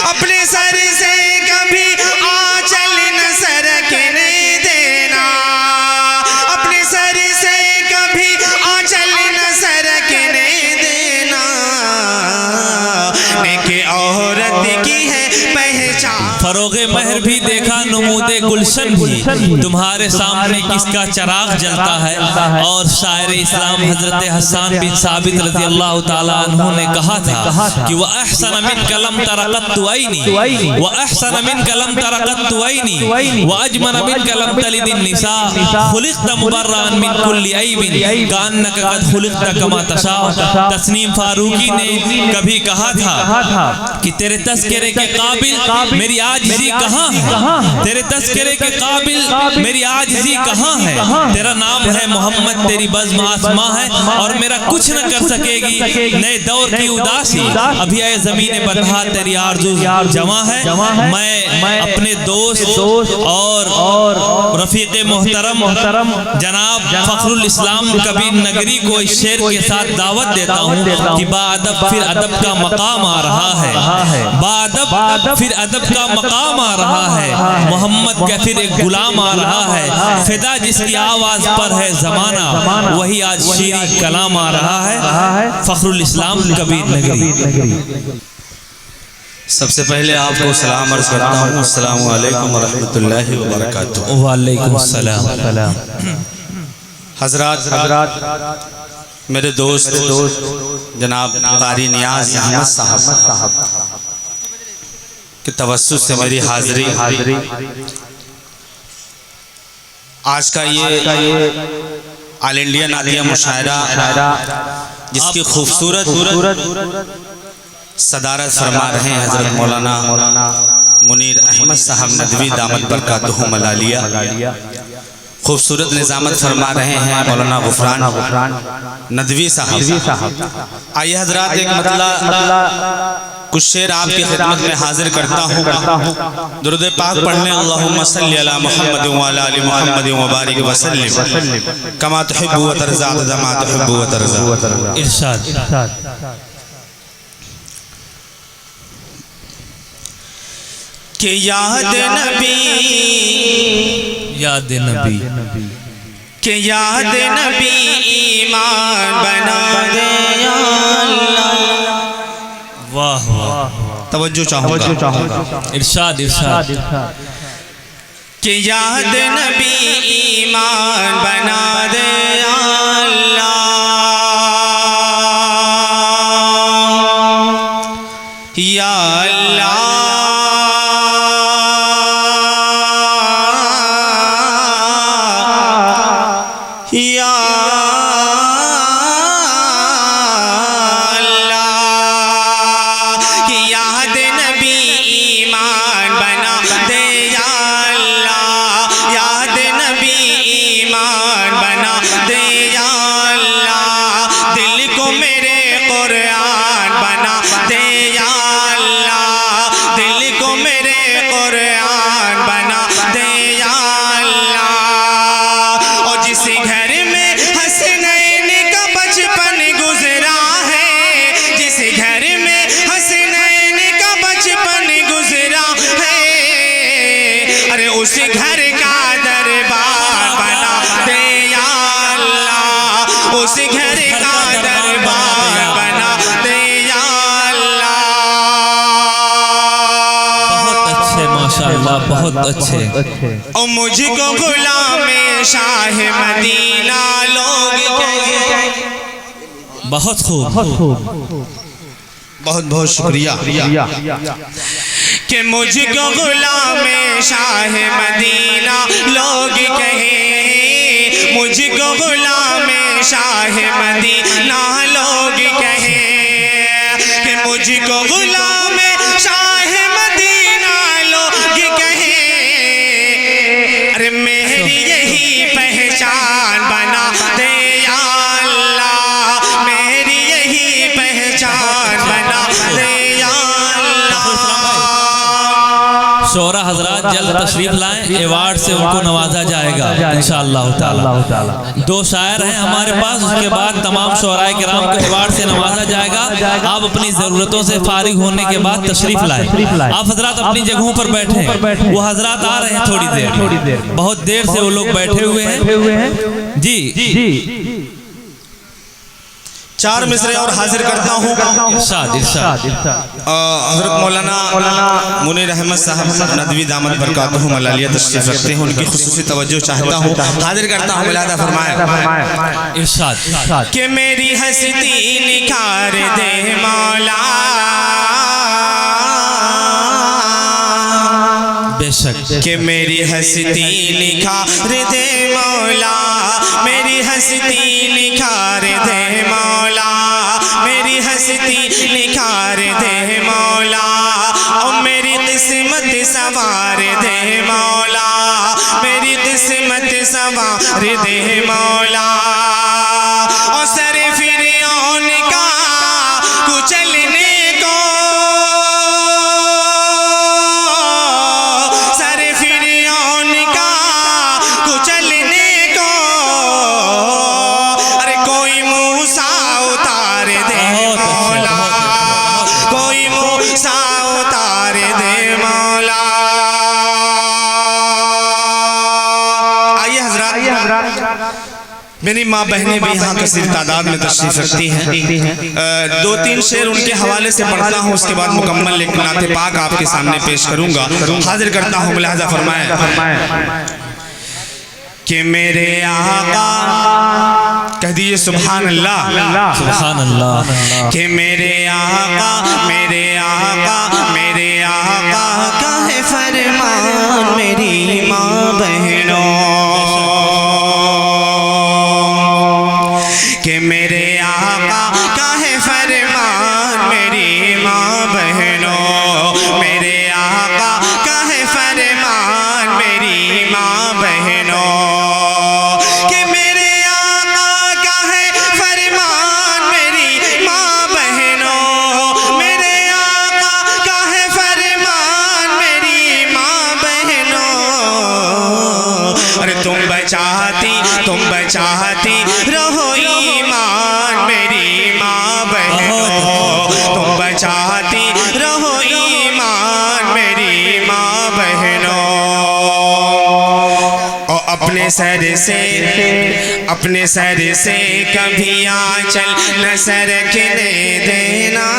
اپنے سر سے کبھی آنچل نہ سرکنے دینا، اپنے سر سے کبھی آنچل نہ سرکنے دینا، نیک عورت کی ہے پہچان۔ فروغ مہر بھی دیکھا نمود گلشن بھی، تمہارے سامنے کس کا چراغ جلتا ہے۔ اور شاعر اسلام حضرت حسان بن ثابت رضی اللہ تعالیٰ عنہ نے کہا تھا کہ وَأَحْسَنَ مِنْكَ لَمْ تَرَ قَطُّ عَيْنِي وَأَحْسَنَ مِنْكَ لَمْ تَرَ قَطُّ عَيْنِي وَأَجْمَلَ مِنْكَ لَمْ تَلِدِ النِّسَاءُ خُلِقْتَ مُبَرَّأً مِنْ كُلِّ عَيْبٍ كَأَنَّكَ قَدْ خُلِقْتَ كَمَا تَشَاءُ۔ تسنیم فاروقی نے کبھی کہا تھا کہ تیرے تذکرے کے قابل میری عاجزی کہاں ہے، تیرے تذکرے کے قابل میری عاجزی کہاں ہے۔ تیرا نام ہے محمد، تیری بزم آسماں ہے اور میرا کچھ نہ کر سکے گی نئے دور کی اداسی۔ ابھی اے زمین بدھا تیری آرزو جمع ہے۔ میں اپنے دوست اور رفیق محترم جناب فخر الاسلام کبیر نگری کو اس شعر کے ساتھ دعوت دیتا ہوں کہ با ادب پھر ادب کا مقام آ رہا ہے، با ادب پھر ادب کا مقام آ رہا ہے، محمد کا پھر ایک غلام آ رہا ہے، فدا جس کی آواز پر ہے زمانہ وہی آج شیریں کلام آ رہا ہے۔ فخر الاسلام کبیر نگری۔ سب سے پہلے آپ کو سلام عرض کرتا ہوں، السلام علیکم ورحمۃ اللہ وبرکاتہ۔ وعلیکم السلام۔ حضرات، میرے دوست جناب قاری نیاز احمد صاحب کے توسط سے میری حاضری آج کا یہ آل انڈیا نعتیہ مشاعرہ جس کی خوبصورت صدارت فرما رہے ہیں حضرت مولانا منیر احمد صاحب ندوی دامت برکاتہم العالیہ، خوبصورت نظامت فرما رہے ہیں مولانا غفران ندوی صاحب۔ آئیے حضرات ایک مطلع کچھ شعر آپ کی خدمت میں حاضر کرتا ہوں۔ درود پاک پڑھنے اللہم صلی علی محمد وعلی آل محمد وبارک وسلم کما تحب و ترضى عدد ما تحب و ترضى۔ ارشاد۔ کہ یاد نبی، یاد نبی، کہ یاد نبی ایمان بنا دے یا اللہ۔ واہ واہ، توجہ چاہوں گا، ارشاد ارشاد۔ کہ یاد نبی ایمان بنا دے یا اللہ، یا اللہ، یا اس گھر کا دربار بنا دے یا اللہ، اس گھر کا دربار بنا دے یا اللہ۔ بہت اچھے ماشاءاللہ، بہت اچھے۔ او مجھ کو غلام شاہ مدینہ لوگ کہے۔ بہت خوب، بہت بہت شکریہ کہ مجھ کو غلام شاہ مدینہ لوگ کہے، مجھ کو غلام شاہ مدینہ لوگ کہے، کہ مجھ کو غلام شاہ مدینہ لوگ کہے۔ ارے میری یہی پہچان بنا دے یا اللہ، میری یہی پہچان بنا دے یا اللہ۔ شعراء حضرات جلد تشریف لائیں، ایوارڈ سے ان کو نوازا جائے گا انشاءاللہ تعالی۔ 2 شاعر ہیں ہمارے پاس، اس کے بعد تمام شعراء کرام کو ایوارڈ سے نوازا جائے گا۔ آپ اپنی ضرورتوں سے فارغ ہونے کے بعد تشریف لائیں۔ آپ حضرات اپنی جگہوں پر بیٹھیں، وہ حضرات آ رہے ہیں تھوڑی دیر، بہت دیر سے وہ لوگ بیٹھے ہوئے ہیں۔ جی 4 مصرے اور حاضر کرتا ہوں۔ ارشاد حضرت مولانا منیر احمد صاحب ندوی دامت برکاتہم العالیہ تشریف رکھتے ہیں، ان کی خصوصی توجہ چاہتا ہوں، حاضر کرتا ہوں، ملاحظہ فرمائیں۔ ارشاد کہ میری ہستی نکھار دے مولا، بے شک کہ میری ہستی نکھار دے مولا، میری ہستی نکھار دے مولا، میری ہستی نکھار دے مولا، اور میری قسمت سوار دے مولا، میری قسمت سوار دے مولا، اور سر فرعون کا کچلنے کو، سر فرعون کا کچلنے کو، ارے کوئی موسیٰ اتار دے مولا، کوئی موسیٰ اتار دے مولا۔ آئیے حضرات، میری ماں بہنیں بھی یہاں کثیر تعداد میں تشریف رکھتی ہیں، 2-3 شعر ان کے حوالے سے پڑھتا ہوں، اس کے بعد مکمل ایک نعت پاک آپ کے سامنے پیش کروں گا، حاضر کرتا ہوں، ملاحظہ فرمائیں۔ کہ میرے آقا، کہہ دیئے سبحان اللہ، سبحان اللہ، کہ میرے آقا، میرے آقا، میرے آقا کا ہے فرمان میری ماں بہنوں، کہ میرے آقا کا ہے فرمان میری ماں بہنوں، میرے آقا کا ہے فرمان میری ماں بہنوں، کہ میرے آقا کا ہے فرمان میری ماں بہنوں، میرے آقا کا ہے فرمان میری ماں بہنوں، ارے تم بچاتی رہو ایمان میری ماں بہنوں، تم بچاتی رہو ایمان میری ماں بہنوں، اور اپنے سر سے کبھی آنچل نہ سرکنے دینا،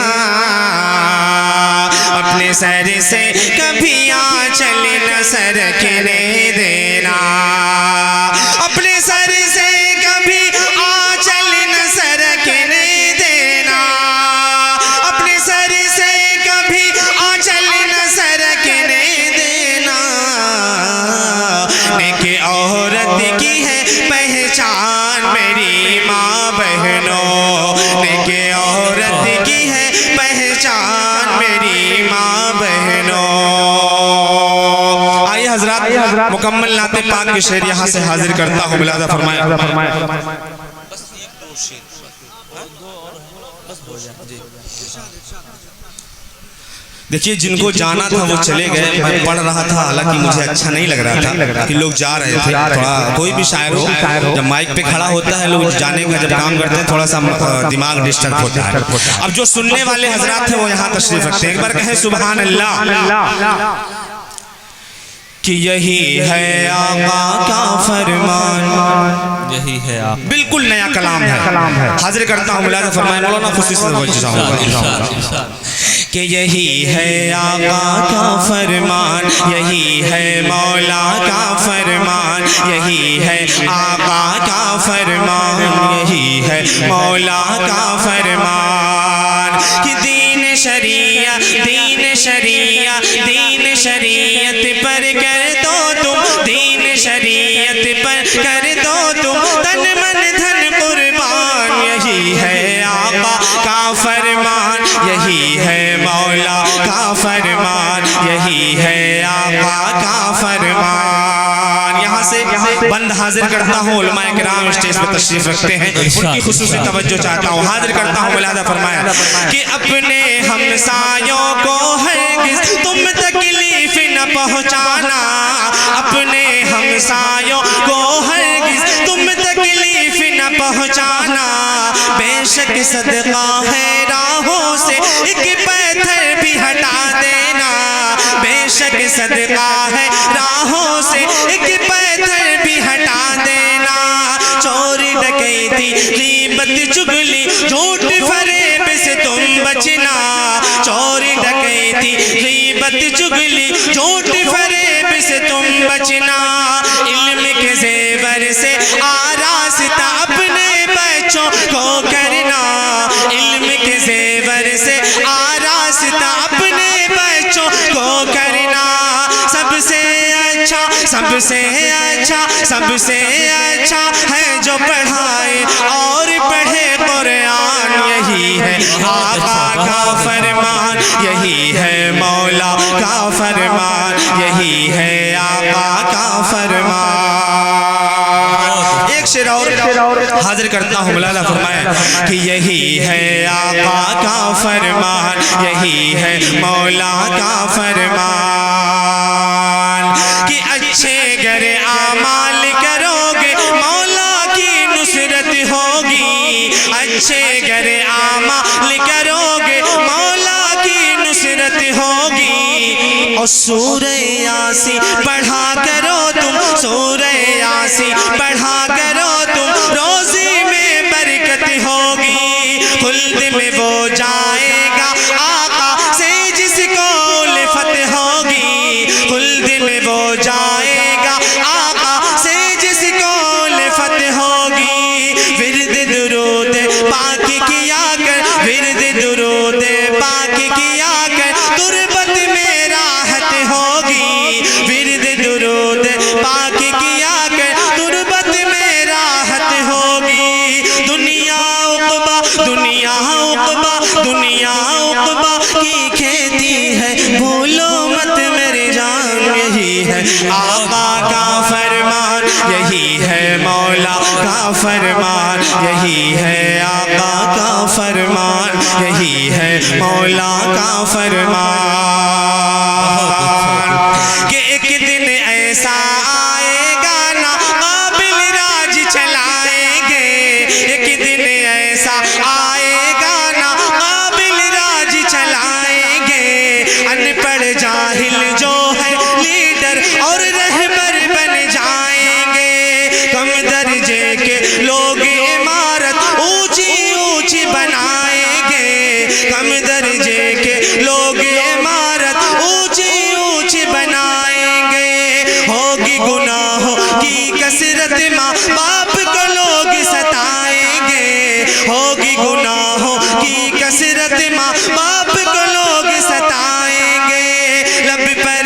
اپنے سر سے کبھی آنچل نہ سرکنے دینا، اپنے سر سے کبھی آنچل نہ سرکنے دینا، اپنے سر سے کبھی آنچل نہ سرکنے دینا، نیک عورت کی ہے پہچان میری ماں بہنوں، نیک عورت کی ہے پہچان میری ماں بہنوں۔ آئیے حضرات، مکمل نعت پاک کے شعر یہاں سے حاضر کرتا ہوں، ملاحظہ فرمائیں۔ دیکھیے جن کو جانا تھا وہ چلے گئے، میں پڑھ رہا تھا، حالانکہ مجھے اچھا نہیں لگ رہا تھا کہ لوگ جا رہے تھے، تھوڑا کوئی بھی شاعر ہو جب مائک پہ کھڑا ہوتا ہے، لوگ جانے کا جب کام کرتے ہیں تھوڑا سا دماغ ڈسٹرب ہوتا ہے۔ اب جو سننے والے حضرات تھے وہ یہاں تشریف رکھتے ہیں، ایک بار کہیں سبحان اللہ، کہ یہی ہے آقا کا فرمان، یہی ہے آپ، بالکل نیا کلام ہے، حاضر کرتا ہوں، ملاحظہ فرمائیں، مولانا خصوصی سے توجہ چاہوں کہ یہی ہے آقا کا فرمان، یہی ہے مولا کا فرمان، یہی ہے آقا کا فرمان، یہی ہے مولا کا فرمان، کہ دین شریعت پر کر دو تم، دین شریعت پر کر دو تم تن من دھن قربان، یہی ہے آقا کا فرمان، یہی ہے مولا کا فرمان، یہی ہے آقا کا فرمان۔ یہاں سے بند حاضر کرتا ہوں، علماء کرام اسٹیج پہ تشریف رکھتے ہیں، ان کی خصوصی توجہ چاہتا ہوں، حاضر کرتا ہوں، ملاحظہ فرمایا کہ اپنے ہمسایوں کو ہرگز تم تکلیف نہ پہنچانا، اپنے ہمسایوں کو ہرگز تم تکلیف نہ پہنچانا، بے شک صدقہ ہے راہوں سے ایک پتھر بھی ہٹا دینا، بے شک صدقہ ہے راہوں سے ایک پتھر بھی ہٹا دینا، چوری ڈکیتی غیبت چغلی جھوٹ فریب سے تم بچنا، چوری ڈکیتی غیبت چغلی جھوٹ فریب سے تم بچنا، علم کے زیور سے آراستہ اپنے بچوں کو کرنا، علم کے زیور سے آراستہ اپنے بچوں کو کرنا، سب سے اچھا سب سے اچھا سب سے اچھا ہے جو پڑھائے اور پڑھے قرآن، یہی ہے آقا کا فرمان، یہی ہے مولا کا فرمان، یہی ہے آقا کا فرمان۔ ایک شعر اور حاضر کرتا ہوں، مولانا فرمایا کہ یہی ہے آقا کا فرمان، یہی ہے مولا کا فرمان، کہ اچھے گر اعمال کرو گے مولا کی نصرت ہوگی، اچھے گر اعمال کرو گے مولا کی نصرت ہوگی، اور سورہ یاسین پڑھا کرو تم، سورہ یاسین پڑھا کرو تم، روزی میں برکت ہوگی، خلد میں وہ جائے گا آقا سے جس کو الفت ہوگی، خلد میں وہ جائے گا آقا سے جس کو الفت ہوگی، ورد درود پاک کیا کر، ورد درود پاک کیا کر، تربت میں راحت ہوگی، ورد درود پاک کیا کر، تربت میں راحت ہوگی، دنیا عقبہ دنیا عقبہ دنیا عقبہ کی کھیتی ہے، بھولو مت میری جان، یہی ہے آقا کا فرمان، یہی ہے مولا کا فرمان، یہی ہے آقا کا فرمان، یہی ہے مولا کا فرمان، کہ ایک دن ایسا آئے گا نا قابل راج چلائیں گے، ایک دن ایسا آئے گا نا قابل راج چلائیں گے، ان پڑھ جاہل جو ہے لیڈر اور رہبر بن جائیں گے، کم درجے کے لوگ عمارت اونچی اونچی بنائیں گے، کم درجے کے لوگ عمارت اونچی اونچی بنائیں گے، ہوگی گناہوں کی کثرت ماں باپ کو لوگ ستائیں گے، ہوگی گناہوں کی کثرت ماں باپ کو لوگ ستائیں گے، لب پر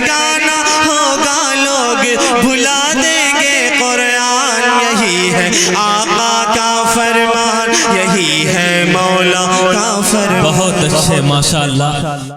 گانا ہوگا لوگ بھلا دیں گے قرآن، یہی ہے آقا کا فرمان، یہی ہے مولا کا فرمان۔ بہت اچھے، ماشاءاللہ۔